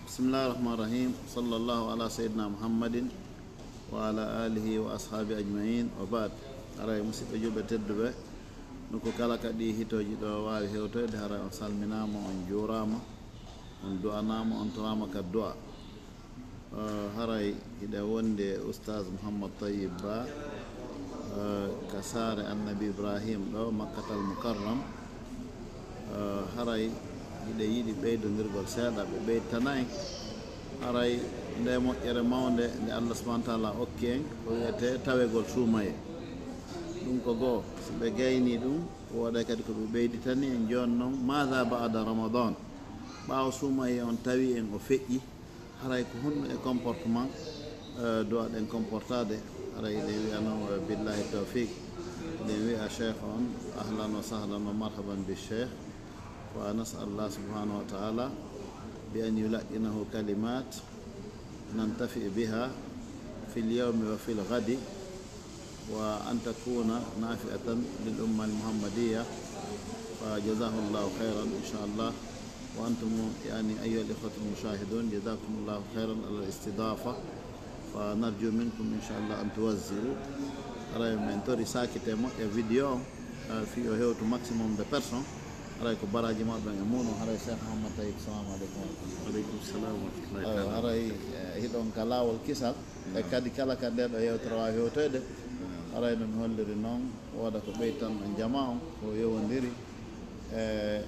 بسم الله الرحمن الرحيم صلى الله على سيدنا محمد وعلى آله وأصحابه أجمعين وبعد أراي مسيب جوبة تدبة نكو كالا كدي هيتوجي دو واري هيوتو دي هراي on salminama on jurama on du'anama on torama ka du'a haray ida wonde oustaz Mouhammad Tayyib Ba ka sare annabi Ibrahim ɗo Makkatal Mukarram haray ida yiɗi ɓeydodirgol seeɗa ɓe ɓeytanayi haray nde moƴƴere mawde nde Allah subahana taala okki en ko wiyete tawegol suumaye ɗum ko goo so ɓe gayni ɗum woɗay kadi ko ɓe ɓeyditani en joni noon mada bada ramadan ɓaawo suumaye on tawi en o feƴƴi haray ko honno e comportement dowaɗen comportade haray ɗen wiya noon billahi tawfiq ɗen wiya cheikh on ahlan wa sahlan wa marhaban bi cheikh ونسأل الله سبحانه وتعالى بأن يلقنه كلمات ننتفع بها في اليوم وفي الغد وأن تكون نافعة للأمة المحمدية فجزاه الله خيرا إن شاء الله وأنتم يعني أيها الإخوة المشاهدون جزاكم الله خيرا على الاستضافة فنرجو منكم إن شاء الله أن توزعوا رأي من توري ساكتة فيديو في هيوتو ماكسيموم de personnes haray ko baraji maɓɓe e muɗum haray cheikh Mouhammad Tayyib salamu aleykum aleykum salam wa rahmatullahi haray hiɗon ka laawol kisal e kadi kala ka nde ɗo yewtere wawi hewtoyde haray no mi holliri noon wooda ko ɓeytan no jama on ko yewodiri e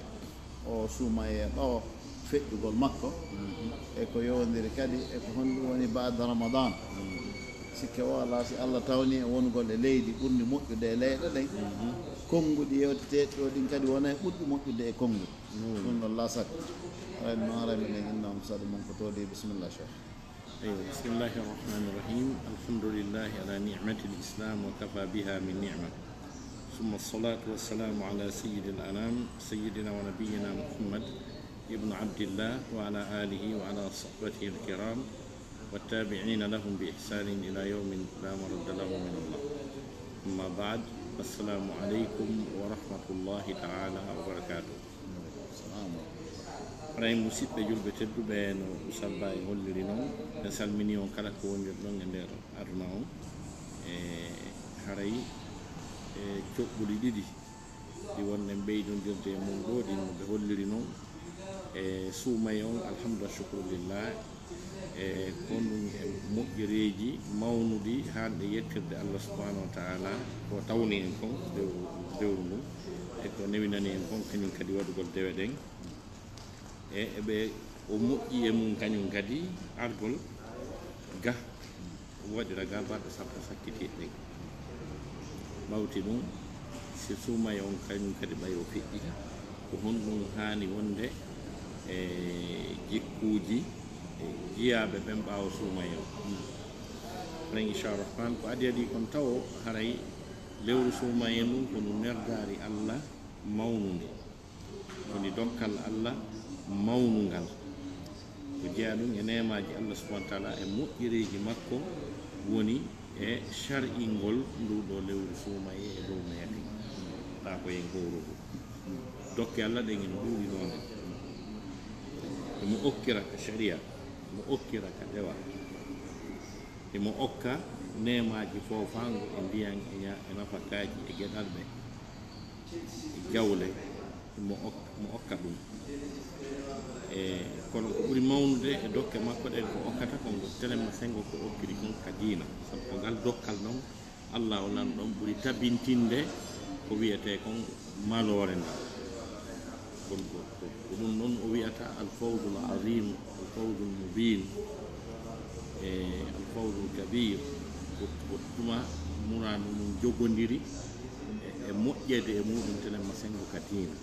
o suuma e ɗo feƴƴugol makko e ko yewodiri kadi e ko honɗum woni bada ramadan sikke o ala si Allah tawni e wongol e leydi ɓurni moƴƴude e leyɗe ɗen konnguɗi yewteteɗi ɗo ɗin kadi wona e ɓurɗi moƴƴude e konnguɗi ɗum noon la sak aɗa noon ara minen innama saɗa mum ko toodi bisimillah cheikh bismillahi irrahmani irrahim alhamdulillahi ala nicmati l'islam wa kafa biha min nicma ثم الصلاة والسلام على سيد الأنام سيدنا ونبينا محمد ابن عبد الله وعلى آله وعلى صحبته الكرام والتابعين لهم بإحسان إلى يوم لا مرد له من الله أما بعد السلام عليكم ورحمة الله تعالى وبركاته ray musidɓe julɓe tedduɓe no usalba e holliri noon en salmini on kala ko wonir ɗon e nder aduna on e haray e coɓɓuli ɗiɗi ɗi wonɗen ɓeydodirde e mum ɗo ɗi no ɓe holliri noon e suumay on alhamdulillah chukrulillah e kon ɗum e moƴƴereji mawnuɗi hanɗe yettirde Allah subhanahu wa taala ko tawni en kon dewru mum e ko newinani en kon kañum kadi waɗugol dewe ɗen e eɓe o moƴƴi e mum kañum kadi argol ga waɗira ga balɗe sappo sakkitiɗe ɗen mawti ɗum si suumay on kañum kadi ɓay o feƴƴi ko honɗum hani wonde e jikkuji jiyaɓe ɓen ɓaawa suumaye o ren inchalrahman ko adi adi kon taw haray lewru suumaye ndun ko ndu nerdari Allah mawnude woni dokkal Allah mawnungal ko jeeya ɗum e nemaji Allah subahana taala e moƴƴereji makko woni e shar'ingol nduɗo lewru suumaye e dow meɗen ta ko yen gowrugo dokke Allah ɗen ene ɗuuɗi noon emo okkira ka sharia mo okkira ka dewa emo okka nemaji fofango e ndiyan e nafakaji e gueɗal ɓe e jawle mo okka ɗum e kono ko ɓuuri mawnude e dokke makko ɗen ko okkata kongo telema sengo ko okkiri kon ka diina sabu ko ngal dokkal noon Allah o nan ɗon ɓuuri tabintinde ko wiyete kon malore ngal ko ɗum noon o wiyata alfawdul azim alfawdul mubin e alfawdul kabir ko tuma murano mum jogodiri e moƴƴede e muɗum telema sengo ka diina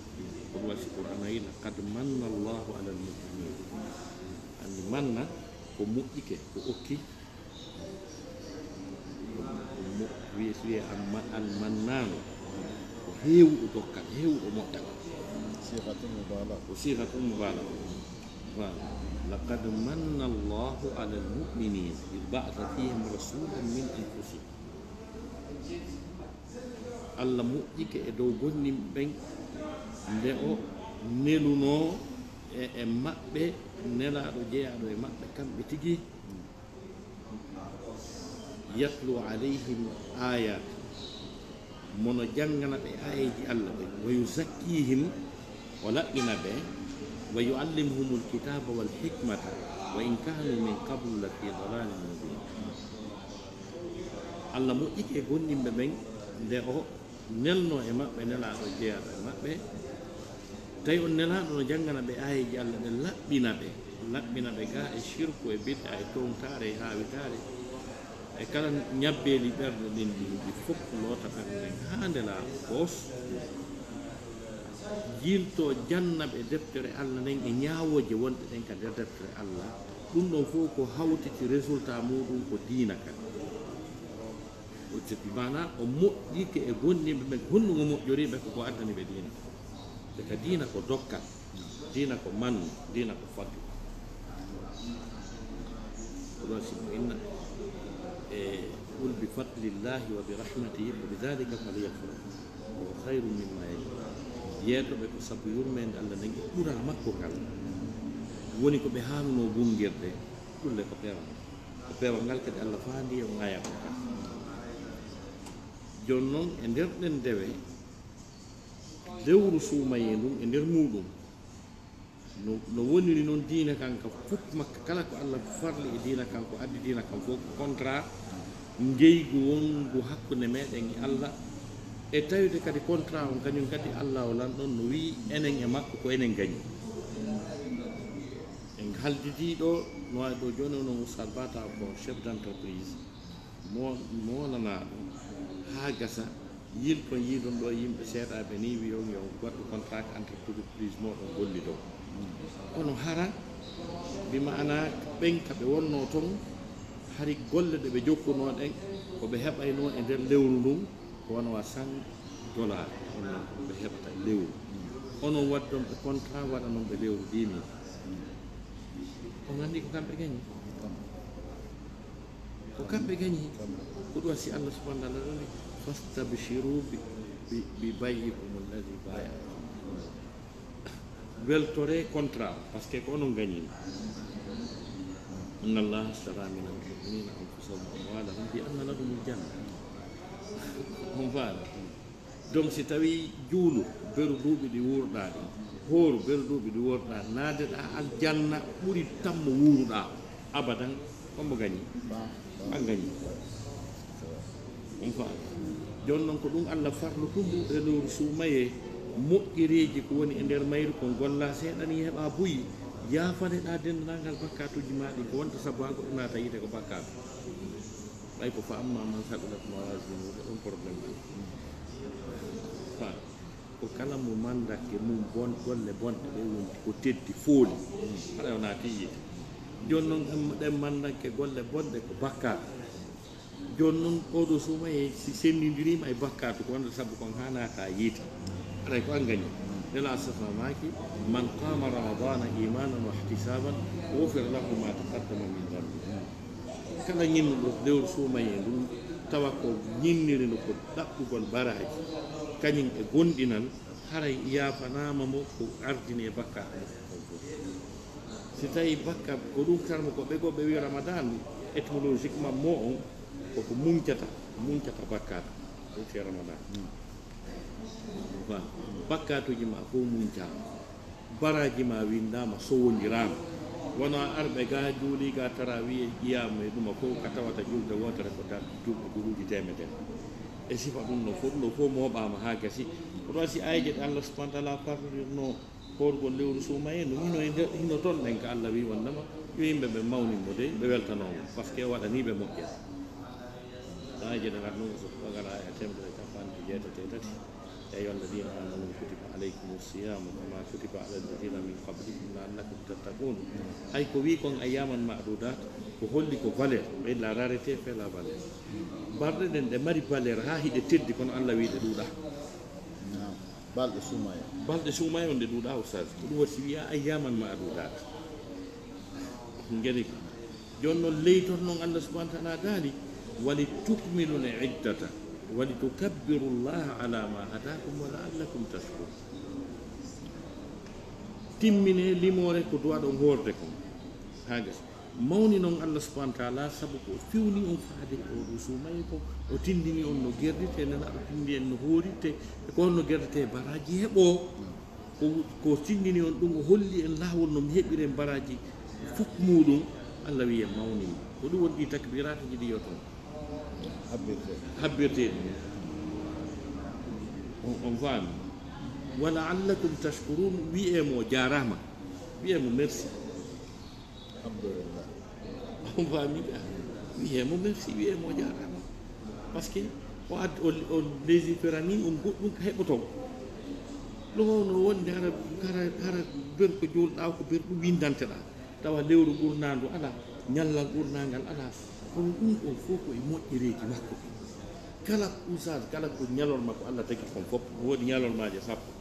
ko ɗum wasi qur'an ayi laqad manna allahu ala almuminin andi manna ko moƴƴike ko okki wiye almannano ko heewɗo dokkal heewɗo moƴƴal وصيغة مبالغة لقد من الله على المؤمنين إذ بعث فيهم رسولا من أنفسهم Allah moƴƴike e dow gonnim ɓen nde o neluno e maɓɓe nelaɗo jeeyaɗo e maɓɓe kamɓe tigi yatlu alayhim ayat mono jangana ɓe ayeji Allah ɓe wa yuzakkihim o laɓɓina ɓe wa yuallimuhum alkitaba walhikmata wa in kanu min qablu la fi dalalin mubin. Allah moƴƴiti e gonɗinɓe ɓen nde o nelno e maɓɓe nelaɗo jeeyaɗo e maɓɓe tawi on nelaɗo no jangana ɓe ayeji Allah ɓe laɓɓina ɓe ga e shirku e bid'a e towtare e hawitare e kala ñabbeli ɓerde ɗin ɗi fof loota ɓerde ɗen ha ndelaaɗo goos jilto jannaɓe deftere Allah nden e ñaawoje wonɗe ɗen ka nder deftere Allah ɗum ɗon fof ko hawtiti résultat muɗum ko diina kadi o cepi mana o moƴƴike e gonɗinɓe ɓe honnugo moƴƴoriɓe koko addani ɓe diina te ka diina ko dokkal diina ko mannu diina ko faddu ko ɗon simo inna قل بفضل الله وبرحمته وبذلك فليفرحوا هو خير مما يجمعون yeetoɓe ko sabu yurmede Allah nden e ɓural makko kala woni ko ɓe haalno gungirde ɗulle ko pewal ngal kadi Allah faandi e ŋaya ko kala joni noon e nder ɗen dewe lewru suumaye ndum e nder muɗum no woniri noon diina kanka fof makka kala ko Allah farli e diina kanko addi diina kan fof contrat ngeygu wongu hakkunde meɗen e Allah e tawide kadi contrat on kañum kadi Allah o lan ɗon no wi enen e makko ko enen gañi en haldidi ɗo no wawi ɗo joni onon Oustaz Bata ko chef d' entreprise molanaɗo ha gasa yilton yiɗon ɗo yimɓe seeɗaɓe ni wiyon yo waɗɗo contrat entreprise moɗon golli ɗo kono hara bima ana ɓen kaɓe wonno toon hari golle ɗe ɓe jokkuno ɗen ko ɓe heɓayno e nder lewru ndun ko wonowa $100 onon ɓe heɓata lewru onon waddon ɓe contrat waɗa noon ɓe lewru 10 000 on andi ko kamɓe gañi ko ɗum si Allah subhanahu wa ta'ala ɗoni fastabshiru bi bay'ikum alladi baya weltore contrat par ce que ko onon gañino inna Allah ashtara min al-mu'minina anfusahum wa amwalahum bi anna lahumul janna on faala donc si tawi juulu beru duuɓi ɗi wuurɗa ɗi hooru beru duuɓi ɗi wuurɗa naadeɗa aljanna ɓuri tammo wuuruɗa abadan kombo gañi an gañi on faala joni noon ko ɗum Allah farlu tumbu e lewru suumaye moƴƴereji ko woni e nder mayru kon golla seeɗani heɓa buyi yafaneɗa dendangal bakkatuji maɗi ko wonta sabu ha goɗɗo naata yiide ko bakkatu ɓay ko fa amma man saɓilat mawasinuhu ko ɗon probléme fa ko kala mo mandake mum bon golle bonɗe ɗe wonti ko teddi fooli haɗa o naati yiide joni noon ɗen mandake golle bonɗe ko bakkatu joni noon oɗo suumaye si sendidirima e bakkatu ko wonta sabu kon ha naata yiide aɗay ko an gañi nela safamaki man qama ramadana imanan wa ihtisaban ghufira lahu ma taqaddama min dhanbi kala ñinnuɗo lewru suumaye ɗum tawa ko ñinniri no ko ɗaɓɓugol baraji kañum e gonɗinal haray yafanama mo ko ardini e bakkat si tawi bakkat ko ɗum karmo ko ɓegoɓe wi ramadan étymologiquement mo on koko muñcata bakkat ɗum fi ramadan bakkatuji ma fof muñcama baraji ma windama sowodirama wona arɓe ga juuli ga tara wiye ƴiyama e ɗuma fof ka tawata julde wotere ko juɓɓe guruji temedere e sifa ɗum no fof ɗo fof moɓama ha gasi ko ɗo si ayje ɗe Allah subahana taala farrirno horgol lewru suumaye no hino toon ɗen ka Allah wi wondema yo yimɓe ɓe mawnimo de ɓe weltanomo par ce que waɗaniɓe moƴƴere ayje ɗe garno so gara e temedere capanɗe jeetate tati يا أيها الذين آمنوا كتب عليكم الصيام كما كتب على الذين من قبلكم لعلكم تتقون أي كويكم أياما معدودات كهولي كفالر إلا رارتي فلا فالر بردن دماري فالر هاي دتدي كون الله ويد دودا بالد سوماي وند دودا أستاذ كل وسيا أياما معدودات نجري جون ليتون نون الله سبحانه وتعالى دالي ولتكملوا العدة ولتكبروا الله على ما هداكم ولعلكم تشكرون timmine limore ko duwa ɗon horde kon ha gasa mawni noon Allah subhanahu wa ta'ala sabu ko fiwni on faade o ɗo suumaye ko o tindini on no gerdite nenaɗo tindi en no hooritte e ko honno gerdete baraji heɓo ko tindini on ɗum o holli en laawol no mi heɓiren baraji fof muɗum Allah wiye mawnimi ko ɗum woni ɗi takbirata ji ɗi yo toon habbirte on faami wala allakum tashkurun wiyemo jarama wiyemo merci alhamdulillah on faami wiyemo merci wiyemo jarama par ce que o add o légiférani on goɗɗum ko heɓoton ɗum no wonde hara berko julɗa ko berɗo windanteɗa tawa lewru ɓurnandu ala ñallal ɓurnagal ala kono ɗum ɗon fof ko e moƴƴereji makko kala usage kala ko ñalorma ko Allah tagi kon fof woodi ñalormaje sappo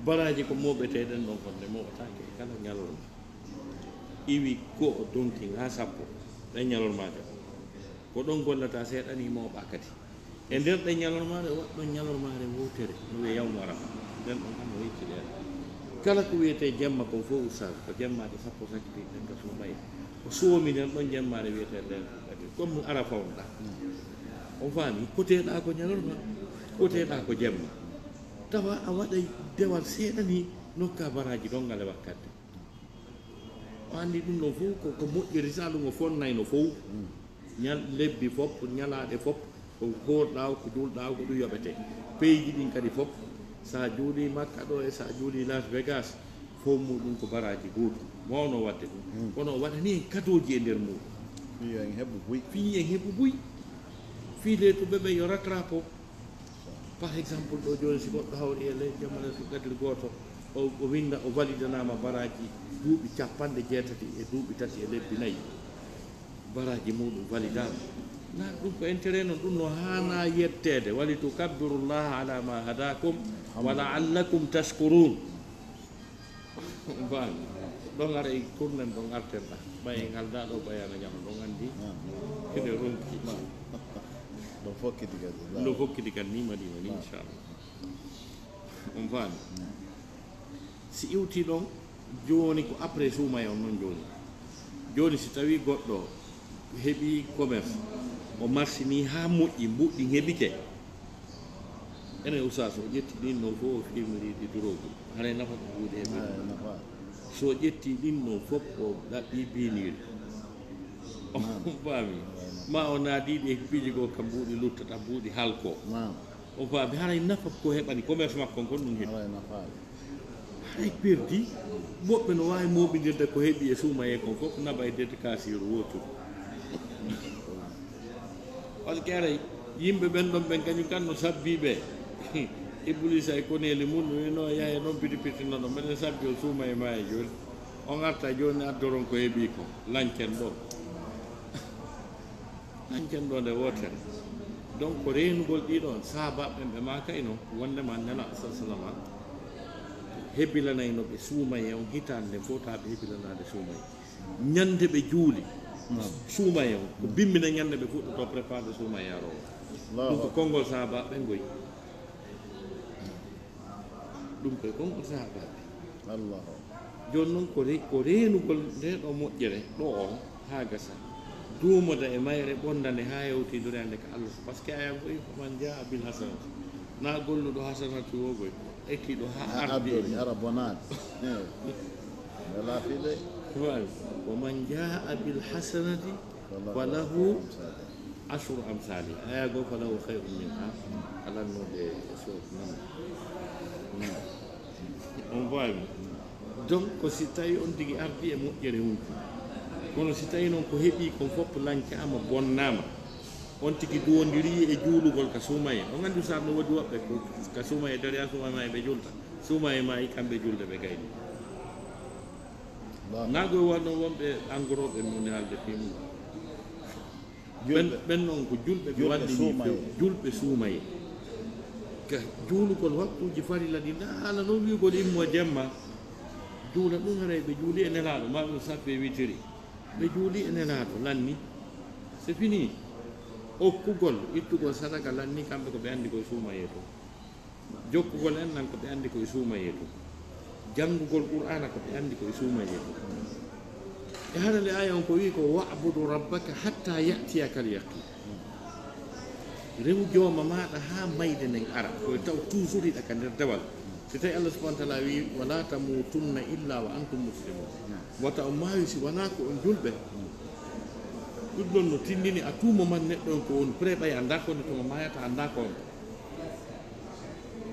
baraji ko moɓeteɗen ɗon konde moɓatake kala ñalorma iwi go o donki ha sappo ɗen ñalormaje ko ɗon gollata seeɗani mawɓa kadi e nder ɗen ñalormare waɗɗon ñalormare wowtere no wiye yawmu arafa nden ɗon kam no yecciɗen kala ko wiyete jemma kon fof usage ko jemmaje sappo sakiti ɗen ka sumaye o soomi nden ɗon jemmare wiyete nden kadi comme arafa on ɗa on faami koteɗa ko ñalorma koteɗa ko jemma tawa a waɗay dewal seeɗani nokka baraji ɗon ngale wakkati o anndi ɗum ɗon fof ko moƴƴiri sa ɗum o fonnayno fof lebbi fof ñalaɗe fof ko hoorɗa ko julɗa ko ɗum yoɓete peyji ɗin kadi fof sa juuɗi makka ɗo e sa juuɗi Las Vegas fof muɗum ko baraji gotum mawno wadde ɗum kono o waɗani en kadoji e nder muɗum fi en heɓu buy fiile to ɓeɓe yo rattrape par exemple ɗo joni si goɗɗo hawri e ley jamane to gadir goto o winda o validanama baraji duuɓi 80 e duuɓi 3 e lebbi 4 baraji muɗum validama na ɗum ko intérêt noon ɗum no hana yettede wali tukabbirullaha ala ma hadakum wa la'allakum tashkurun bani ɗon ara e tournen ɗon artenɗa ɓaye ngalda ɗo ɓayana ñama ɗon andi kene ronki ɗo fokkiti kan ni madina ni inchallah on faami si iwti ɗon joni ko après suumay on noon joni si tawi goɗɗo heɓi commerce o marsini ha moƴƴi mbuɗɗi heɓike ene usas o ƴetti ɗin no fof o firmiri ɗi durogol haray nafa ko ɓuuɗe heɓi so ƴetti ɗin no fof o ɗaɓɓi biniri on faami ma o naadiɗi e piiji goo kam mbuuɗi luttata mbuuɗi halko on faami haray nafa ko heɓani commerce makko kon ɗum heɓi haray perdi woɓɓe no wawi moɓidirde ko heeɓi e suumaye kon fof naɓa e dedde kasiru wotude par ce que aray yimɓe ɓen ɗon ɓen kañum kan no sabbiɓe Iblis ay koneli mum no yahe noon pitipitinoɗo mbeɗen sabbi o suumaye ma e joni on arta joni addoron ko heeɓi ko lañcen ɗo nde wotere donc ko renugol ɗiɗon sahabaɓen ɓe ma kayno wondema nela sallam hebbilanayno ɓe suumaye on hitande nde fof taɓe hebbilanade suumaye ñande ɓe juuli suumaye on ko bimmina ñande ɓe fuɗɗoto préparde suumaye arowo ɗum ko konngol sahabaɓe ngoy ɗum koye konngol sahabaɓe joni noon ko renugol nde ɗo moƴƴere ɗo on ha gasa duumoda e mayre ɓondande ha yewtidore hande ko Allah par ce que aya goyi man jaa bil hasanati na golluɗo hasanati o goy ekkiɗo ha ardi ara bonade wala fiɗe wa man jaa bil hasanati falahu ashru amsali aya go falahu khayrun minha alannode so on faami donc ko si tawi on tigi ardi e moƴƴere hunde kono si tawi noon ko heeɓi kon fof lancama bonnama on tigi duwodiri e juulugol ka suumaye on andi sar no woodi woɓɓe ka suumaye dariya suumaye ma eɓe julta suumaye ma i kamɓe julde ɓe gayni nagoye wonno wonɓe engoroɓe mune haalde fimu ɓen noon ko julɓe ɓe wallini julɓe suumaye ka juulugol waktuji farilla ɗi haala noon wigol immo jemma juula ɗum haray ɓe juuli e nelaɗo ma ɗum sappe witiri ɓe juuli e nelaɗo lanni c'est fini okkugol ittugol sadaka lanni kamɓe ko ɓe anndi koye suumaye to jokkugol en nan ko ɓe anndi koye suumaye to janngugol qur'ana ko ɓe anndi koye suumaye ko e hara nde aya on ko wi ko wa'budu rabbaka hatta ya'tiyaka al-yaqin rew jooma maɗa ha mayde nden ara koye taw toujours iɗa ka nder dewal so tawi Allah subahana taala wi wala tamutunna illa wa antum muslimun wata o maawi si wona ko on julɓe ɗum ɗon no tindini a tuuma man neɗɗo on ko woni pré ɓay annda ko nde tuma mayata annda ko on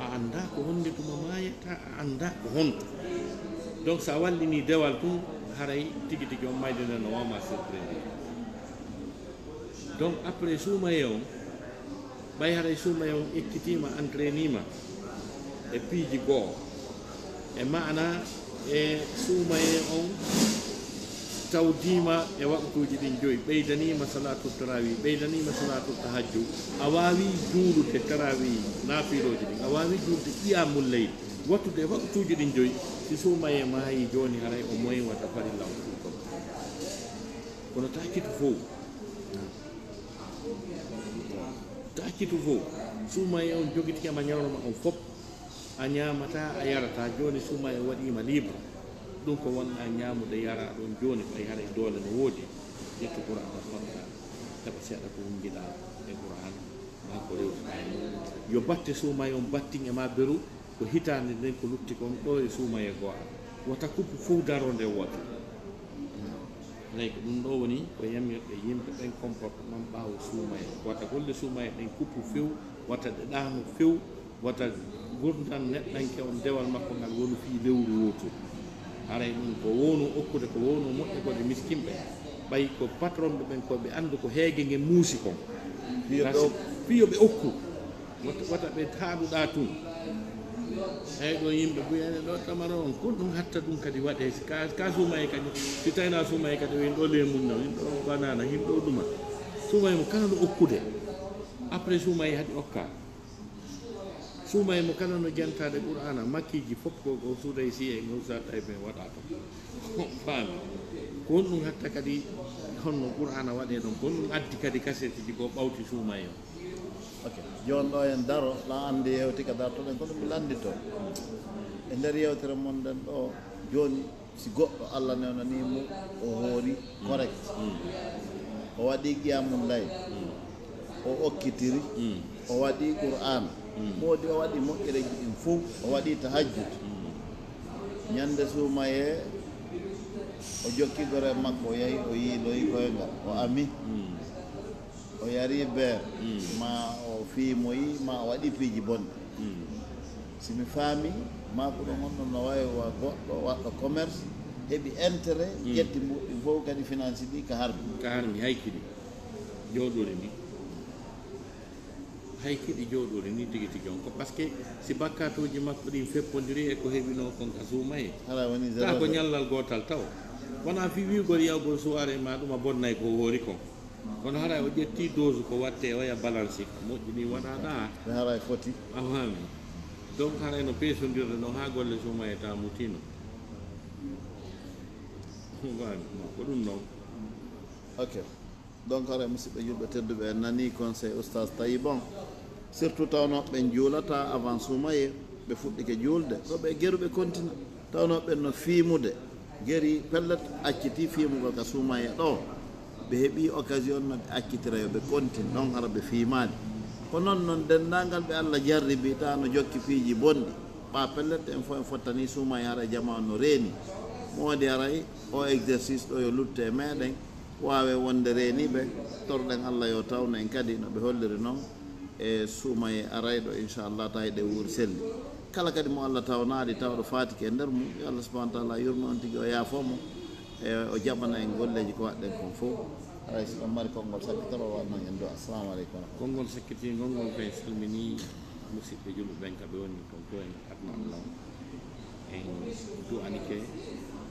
a annda ko wonde tuma mayata a annda ko honto donc sa wallini dewal tun haray tigi tigi on mayde nden no wama surprendre donc après suumaye on ɓay haray suumaye on ekkitima entrainima e piiji goo e maana e suumaye on tawdima e waktuji ɗin joyi ɓeydanima salatu tarawi ɓeydanima salatu tahajju a wawi juulude tarawi nafiloji ɗin a wawi juulude qiyamul leyl wattude e waktuji ɗin joyi si suumaye maayi joni haray o moyi wata farilla o ɗum kono takitu fof takitu fof suumaye on joguitikema ñawroma on fop a ñamata a yarata joni suumaye waɗima libre ɗum ko wonna ñamude yara ɗon joni ɓay haray doole no woodi ƴettu qouran o fota heɓa seeɗa ko wonjiɗa e qouran ma ko rewtuɗa yo batte suumaye on battin e ma beru ko hitande nden ko lutti kon ɗo e suumaye go'a wata kuppu fof daro nde woota lay ko ɗum ɗo woni ko yamirɗe yimɓe ɓen comportement ɓaawo suumaye wata golle suumaye ɗen kuppu few wata ɗe ɗaano few wata gurdan neɗɗanke on dewal makko ngal woni fii lewru wotu haray ɗum ko wowno okkude ko wowno moƴƴe kode miskimɓe ɓay ko patron ɓe ɓen koɓe anndu ko heege nge muusi kon fiyo ɓe okku wata ɓe haaɗuɗa tun eyyi ɗo yimɓe ɓuyene ɗo tamara on ko ɗum hatta ɗum kadi waɗe ka suumaye kadi si tawina suumaye kadi win ɗo lemunna win ɗo banana hin ɗo ɗuma suumaye mo kala no okkude après suumaye hadi okka suumaye mo kala no jantade qur'ana makkiji fof ko suuday si e gawsata e ɓe waɗa ton faami ko on ɗum hatta kadi honno qur'ana waɗe ɗon ko ɗum addi kadi kasete ji ko ɓawti suumaye o ok joni ɗo en daro la andi yewti ka dartoɗen kono mi landito e nder yewtere mon ɗen ɗo joni si goɗɗo Allah newnanimo o hoori correct o waɗi qiyamul layl o okkitiri o waɗi qur'an moodi o waɗi moƴƴereji ɗin fof o waɗi tahajjud ñande suumaye o jokki gore makko o yahi o yiiloyi koyngal o ami o yari beer ma o fiimoyi ma o waɗi piiji bonɗe simi faami ma ko ɗon honɗon no wawi wa goɗɗo waɗɗo commerce heɓi intérêt ƴetti mbuɗɗi fof kadi finance ɗi ka harmi haykiɗi jooɗori ni haykiɗi jooɗori ni tigi tigi on ko par ce que si bakkatuji makko ɗin feppodiri e ko heɓino kon ka suumaye hala woni ta ko ñallal gotal taw wona fi wiigol yawgol suware ma ɗum a bonnay ko hoori kon kono haray o ƴetti dose ko watte o ya balance ko moƴƴini waɗaɗa ɓe haray foti a fami donc haray no peesondirde noon ha golle suumaye ta mutino fami ko ɗum noon ok donc haray musidɓe julɓe tedduɓe en nani conseil oustage tawi bon surtout tawnoɓe juulata avant suumaye ɓe fuɗɗike juulde ɗo ɓe geruɓe continue tawnoɓe no fiimude geri pellet acciti fiimugol ka suumaye ɗo ɓe heeɓi occasion no ɓe accitira yo ɓe continue ɗon hara ɓe fiimani ko noon noon dendagal ɓe Allah jarribi ta no jokki piiji bonɗi ɓa pellet en fof en fottani suumaye hara jama no reeni moodi haray o exercice ɗo yo lutte e meɗen wawe wonde reeniɓe torɗen Allah yo tawno en kadi no ɓe holliri noon e suumaye arayɗo inchallah tawi ɗe wuuri selli kala kadi mo Allah tawnaɗi tawɗo fatiki e nder mum yo Allah subahana taala yurmo on tigui o yaafomo e o jaɓana en golleji ko waɗɗen kon fof aray si ɗon mari konngol sakkitoro wanno en do assalamu aleykum konngol sakkiti gonngol kay salmini musidɓe julɓe ɓen kaɓe woni toon to en adna Allah en du'anike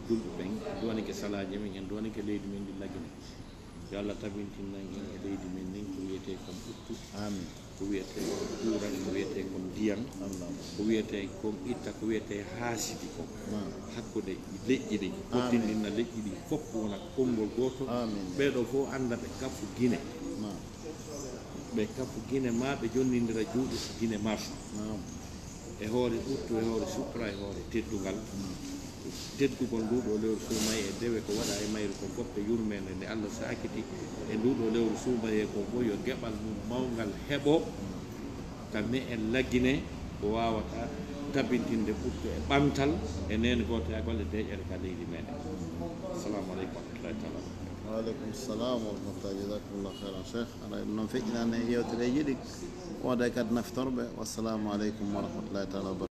julɓe ɓen du'anike salaji men en du'anike leydi men ndi lagine yo Allah tabintinnan en e leydi men ndin ko wiyete kom ɓuttu amin ko wiyete kom ɓuuran ko wiyete kom ndiyam ko wiyete kom itta ko wiyete haasidi kon hakkude leƴƴi ɗi pottindinna leƴƴi ɗi fof wona konngol goto ɓeɗo fof anda ɓe kafu guine ɓe kafu guine ma ɓe jonnidira juuɗe so guine marche e e hoore ɓurtu e hoore sukkra e hoore teddugal teddugol nduɗo lewru suumaye e dewe ko waɗa e mayru ko fof e yurmede nde Allah sakiti e nduɗo lewru suumaye ko fof yo geɓal mum mawgal heɓo tanni en laggine ko wawata tabintinde ɓurtu e ɓamtal e nene goto ya golle deƴere ka leydi meɗen. Assalamu aleykum wa rahmatullahi taala. Waaleykum salam wa rahmatullah, jazakumullah khairan cheikh. Aɗa noon feƴƴinani yewtere jiɗi wooda kadi naftorɓe. Wassalamu aleykum wa rahmatullahi taala.